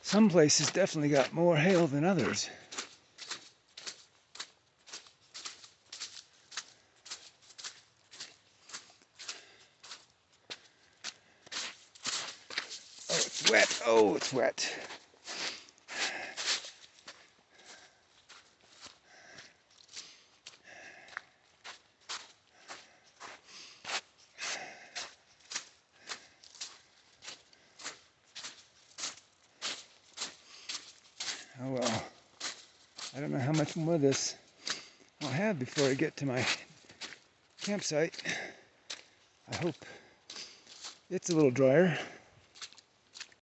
Some places definitely got more hail than others. Oh, it's wet. Oh, it's wet. Oh well, I don't know how much more of this I'll have before I get to my campsite. I hope it's a little drier.